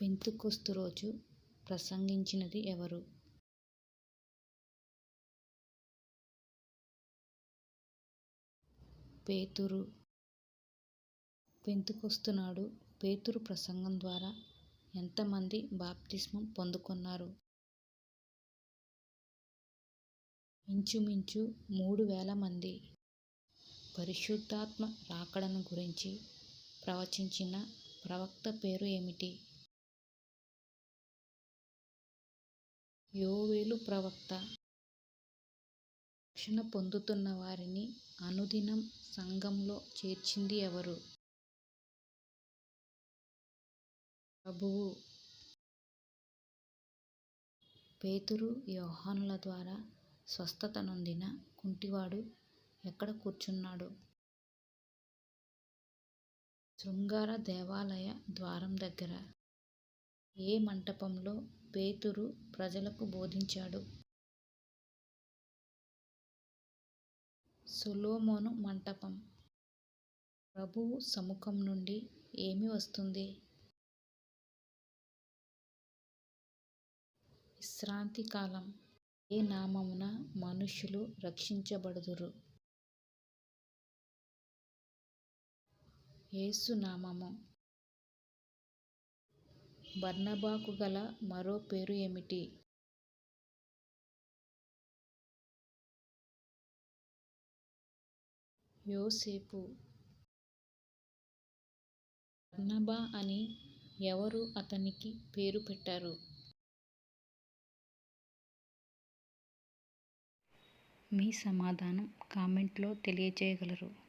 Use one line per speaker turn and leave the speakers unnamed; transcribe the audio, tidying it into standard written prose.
Pentecost రోజు ప్రసంగించినది ఎవరు? పేతురు. పెంతెకొస్తు నాడు పేతురు ప్రసంగం ద్వారా ఎంతమంది బాప్తిస్మం పొందుకున్నారు? ఇంచుమించు 3,000 మంది. పరిశుద్ధాత్మ రాకడను గురించి ప్రవచించిన ప్రవక్త పేరు ఏమిటి? యోవేలు ప్రవక్త. రక్షణ పొందుతున్న వారిని అనుదినం సంఘంలో చేర్చింది ఎవరు? ప్రభువు. పేతురు, యోహానుల ద్వారా స్వస్థత నొందిన కుంటివాడు ఎక్కడ కూర్చున్నాడు? శృంగార దేవాలయ ద్వారం దగ్గర. ఏ మంటపంలో పేతురు ప్రజలకు బోధించాడు? సొలొమోను మంటపం. ప్రభువు సముఖం నుండి ఏమి వస్తుంది? విశ్రాంతి కాలం. ఏ నామమున మనుష్యులు రక్షించబడుదురు? యేసు నామము. బర్నబాకు గల మరో పేరు ఏమిటి? యోసేపు. బర్నబా అని ఎవరు అతనికి పేరు పెట్టారు? మీ సమాధానం కామెంట్లో తెలియజేయగలరు.